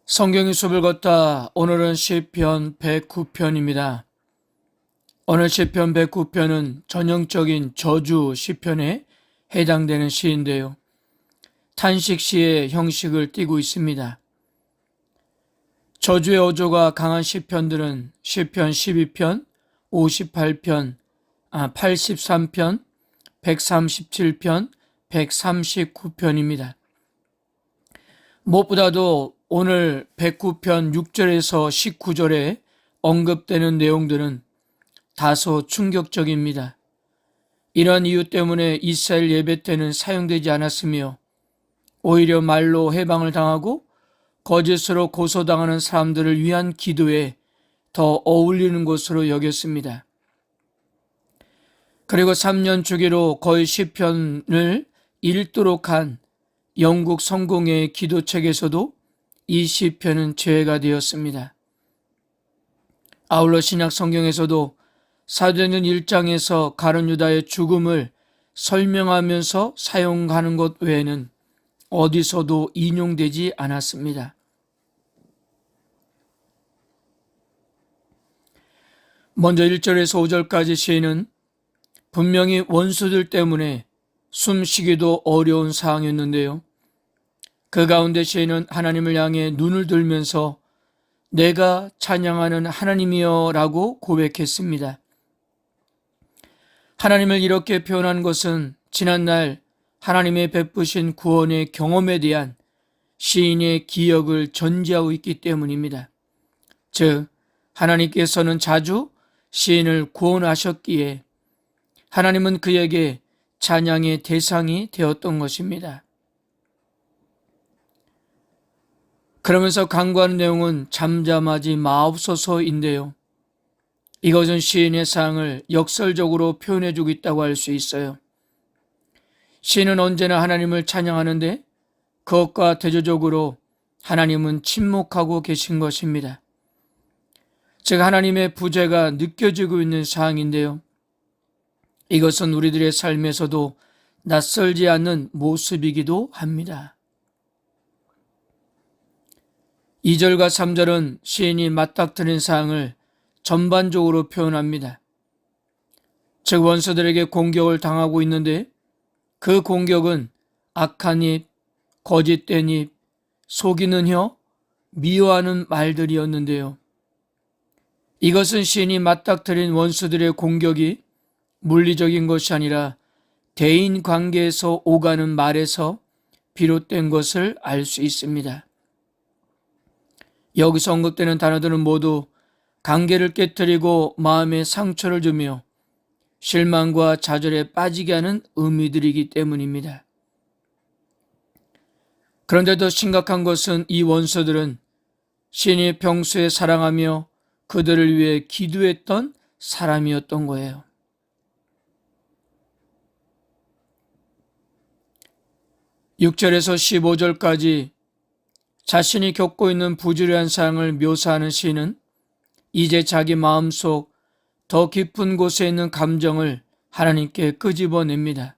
성경의 숲을 걷다. 오늘은 시편 109편입니다. 오늘 시편 109편은 전형적인 저주 시편에 해당되는 시인데요. 탄식시의 형식을 띠고 있습니다. 저주의 어조가 강한 시편들은 시편 12편, 58편, 83편, 137편, 139편입니다. 무엇보다도 오늘 109편 6절에서 19절에 언급되는 내용들은 다소 충격적입니다. 이런 이유 때문에 이스라엘 예배 때는 사용되지 않았으며 오히려 말로 해방을 당하고 거짓으로 고소당하는 사람들을 위한 기도에 더 어울리는 것으로 여겼습니다. 그리고 3년 주기로 거의 시편을 읽도록 한 영국 성공회의 기도책에서도 이 시편은 제외가 되었습니다. 아울러 신약 성경에서도 사도행전 1장에서 가룟 유다의 죽음을 설명하면서 사용하는 것 외에는 어디서도 인용되지 않았습니다. 먼저 1절에서 5절까지 시인은 분명히 원수들 때문에 숨쉬기도 어려운 상황이었는데요. 그 가운데 시인은 하나님을 향해 눈을 들면서 내가 찬양하는 하나님이여 라고 고백했습니다. 하나님을 이렇게 표현한 것은 지난날 하나님의 베푸신 구원의 경험에 대한 시인의 기억을 전제하고 있기 때문입니다. 즉, 하나님께서는 자주 시인을 구원하셨기에 하나님은 그에게 찬양의 대상이 되었던 것입니다. 그러면서 강구하는 내용은 잠잠하지 마옵소서인데요. 이것은 시인의 사항을 역설적으로 표현해주고 있다고 할 수 있어요. 시인은 언제나 하나님을 찬양하는데 그것과 대조적으로 하나님은 침묵하고 계신 것입니다. 즉 하나님의 부재가 느껴지고 있는 사항인데요. 이것은 우리들의 삶에서도 낯설지 않는 모습이기도 합니다. 2절과 3절은 시인이 맞닥뜨린 사항을 전반적으로 표현합니다. 즉 원수들에게 공격을 당하고 있는데 그 공격은 악한 입, 거짓된 입, 속이는 혀, 미워하는 말들이었는데요. 이것은 시인이 맞닥뜨린 원수들의 공격이 물리적인 것이 아니라 대인 관계에서 오가는 말에서 비롯된 것을 알 수 있습니다. 여기서 언급되는 단어들은 모두 관계를 깨뜨리고 마음에 상처를 주며 실망과 좌절에 빠지게 하는 의미들이기 때문입니다. 그런데 더 심각한 것은 이 원수들은 시인이 평소에 사랑하며 그들을 위해 기도했던 사람이었던 거예요. (6절에서 15절까지) 자신이 겪고 있는 부주의한 상황을 묘사하는 시인은 이제 자기 마음속 더 깊은 곳에 있는 감정을 하나님께 끄집어냅니다.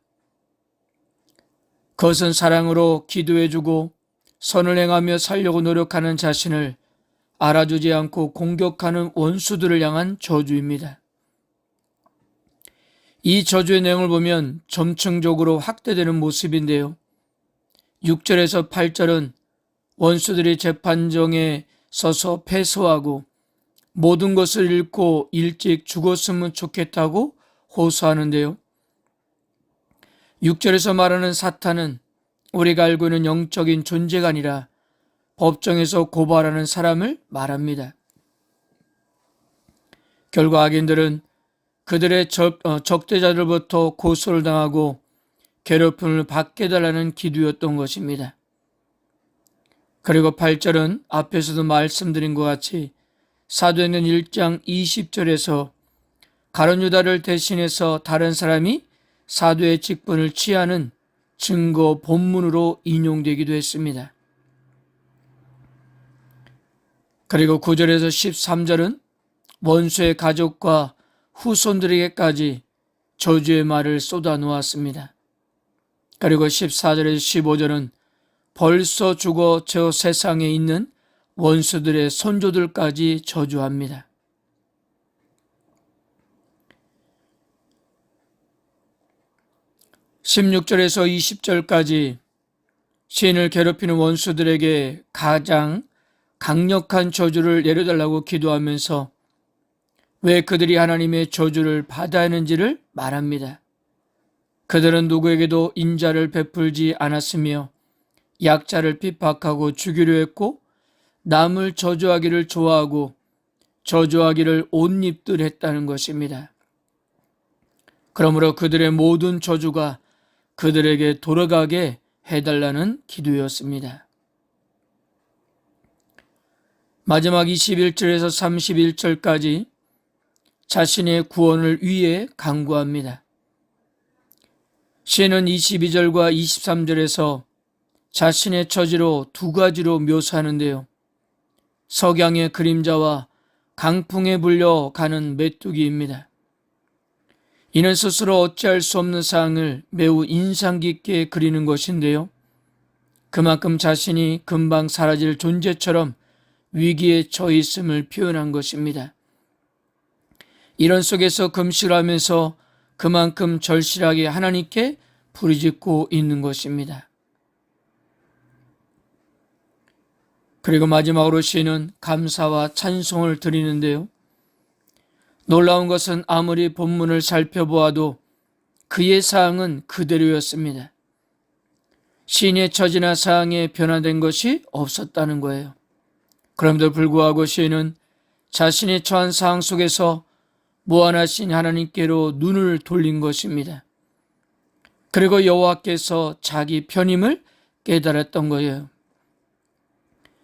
그것은 사랑으로 기도해주고 선을 행하며 살려고 노력하는 자신을 알아주지 않고 공격하는 원수들을 향한 저주입니다. 이 저주의 내용을 보면 점층적으로 확대되는 모습인데요. 6절에서 8절은 원수들이 재판정에 서서 패소하고 모든 것을 잃고 일찍 죽었으면 좋겠다고 호소하는데요. 6절에서 말하는 사탄은 우리가 알고 있는 영적인 존재가 아니라 법정에서 고발하는 사람을 말합니다. 결과 악인들은 그들의 적대자들로부터 고소를 당하고 괴롭힘을 받게 해달라는 기도였던 것입니다. 그리고 8절은 앞에서도 말씀드린 것 같이 사도행전 1장 20절에서 가룟 유다를 대신해서 다른 사람이 사도의 직분을 취하는 증거 본문으로 인용되기도 했습니다. 그리고 9절에서 13절은 원수의 가족과 후손들에게까지 저주의 말을 쏟아놓았습니다. 그리고 14절에서 15절은 벌써 죽어 저 세상에 있는 원수들의 선조들까지 저주합니다. 16절에서 20절까지 시인을 괴롭히는 원수들에게 가장 강력한 저주를 내려달라고 기도하면서 왜 그들이 하나님의 저주를 받아야 하는지를 말합니다. 그들은 누구에게도 인자를 베풀지 않았으며 약자를 핍박하고 죽이려 했고 남을 저주하기를 좋아하고 저주하기를 옷 입듯 했다는 것입니다. 그러므로 그들의 모든 저주가 그들에게 돌아가게 해달라는 기도였습니다. 마지막 21절에서 31절까지 자신의 구원을 위해 간구합니다. 시인은 22절과 23절에서 자신의 처지로 두 가지로 묘사하는데요. 석양의 그림자와 강풍에 불려가는 메뚜기입니다. 이는 스스로 어찌할 수 없는 상황을 매우 인상 깊게 그리는 것인데요. 그만큼 자신이 금방 사라질 존재처럼 위기에 처해 있음을 표현한 것입니다. 이런 속에서 금식을 하면서 그만큼 절실하게 하나님께 부르짖고 있는 것입니다. 그리고 마지막으로 시인은 감사와 찬송을 드리는데요. 놀라운 것은 아무리 본문을 살펴보아도 그의 사항은 그대로였습니다. 시인의 처지나 사항에 변화된 것이 없었다는 거예요. 그럼에도 불구하고 시인은 자신의 처한 상황 속에서 무한하신 하나님께로 눈을 돌린 것입니다. 그리고 여호와께서 자기 편임을 깨달았던 거예요.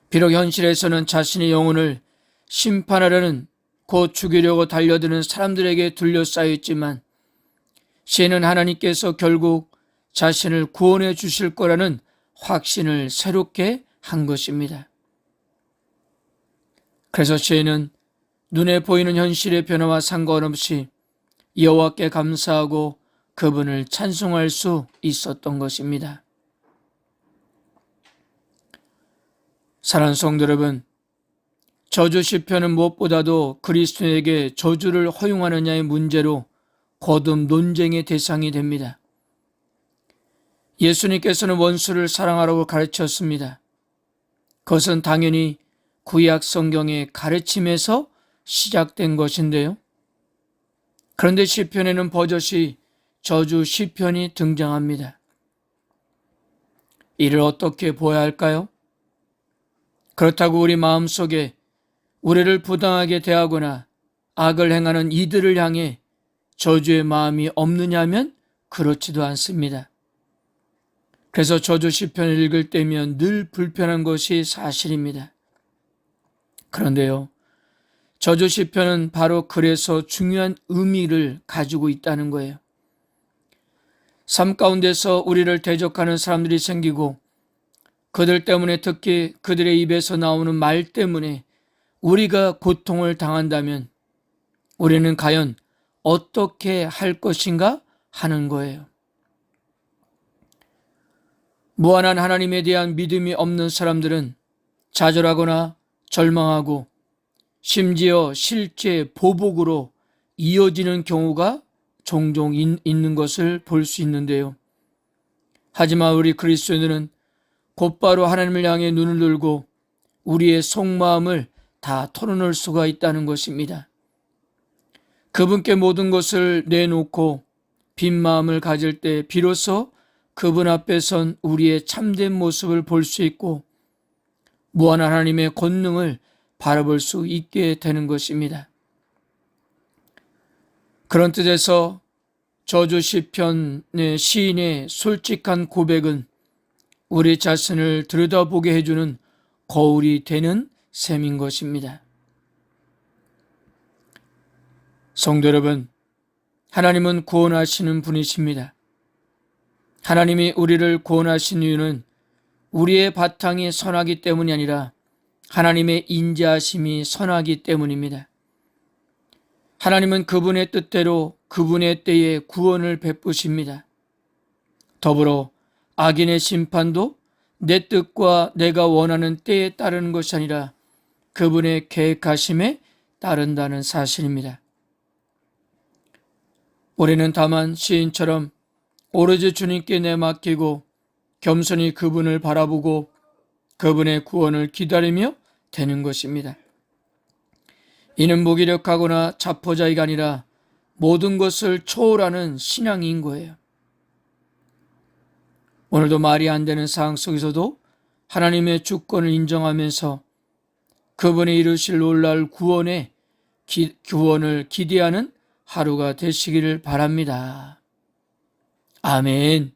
비록 현실에서는 자신의 영혼을 심판하려는 곧 죽이려고 달려드는 사람들에게 둘러싸여 있지만 시인은 하나님께서 결국 자신을 구원해 주실 거라는 확신을 새롭게 한 것입니다. 그래서 시인은 눈에 보이는 현실의 변화와 상관없이 여호와께 감사하고 그분을 찬송할 수 있었던 것입니다. 사랑하는 성도 여러분, 저주 시편은 무엇보다도 그리스도인에게 저주를 허용하느냐의 문제로 거듭 논쟁의 대상이 됩니다. 예수님께서는 원수를 사랑하라고 가르쳤습니다. 그것은 당연히 구약 성경의 가르침에서 시작된 것인데요. 그런데 시편에는 버젓이 저주 시편이 등장합니다. 이를 어떻게 보아야 할까요? 그렇다고 우리 마음속에 우리를 부당하게 대하거나 악을 행하는 이들을 향해 저주의 마음이 없느냐면 그렇지도 않습니다. 그래서 저주 시편을 읽을 때면 늘 불편한 것이 사실입니다. 그런데요, 저주 시편은 바로 그래서 중요한 의미를 가지고 있다는 거예요. 삶 가운데서 우리를 대적하는 사람들이 생기고 그들 때문에, 특히 그들의 입에서 나오는 말 때문에 우리가 고통을 당한다면 우리는 과연 어떻게 할 것인가 하는 거예요. 무한한 하나님에 대한 믿음이 없는 사람들은 좌절하거나 절망하고 심지어 실제 보복으로 이어지는 경우가 종종 있는 것을 볼 수 있는데요. 하지만 우리 그리스도인들은 곧바로 하나님을 향해 눈을 들고 우리의 속마음을 다 털어놓을 수가 있다는 것입니다. 그분께 모든 것을 내놓고 빈 마음을 가질 때 비로소 그분 앞에 선 우리의 참된 모습을 볼 수 있고 무한한 하나님의 권능을 바라볼 수 있게 되는 것입니다. 그런 뜻에서 저주 시편의 시인의 솔직한 고백은 우리 자신을 들여다보게 해주는 거울이 되는 셈인 것입니다. 성도 여러분, 하나님은 구원하시는 분이십니다. 하나님이 우리를 구원하신 이유는 우리의 바탕이 선하기 때문이 아니라 하나님의 인자하심이 선하기 때문입니다. 하나님은 그분의 뜻대로 그분의 때에 구원을 베푸십니다. 더불어 악인의 심판도 내 뜻과 내가 원하는 때에 따르는 것이 아니라 그분의 계획하심에 따른다는 사실입니다. 우리는 다만 시인처럼 오로지 주님께 내맡기고 겸손히 그분을 바라보고 그분의 구원을 기다리며 되는 것입니다. 이는 무기력하거나 자포자기가 아니라 모든 것을 초월하는 신앙인 거예요. 오늘도 말이 안 되는 상황 속에서도 하나님의 주권을 인정하면서 그분이 이루실 놀라울 구원을 기대하는 하루가 되시기를 바랍니다. 아멘.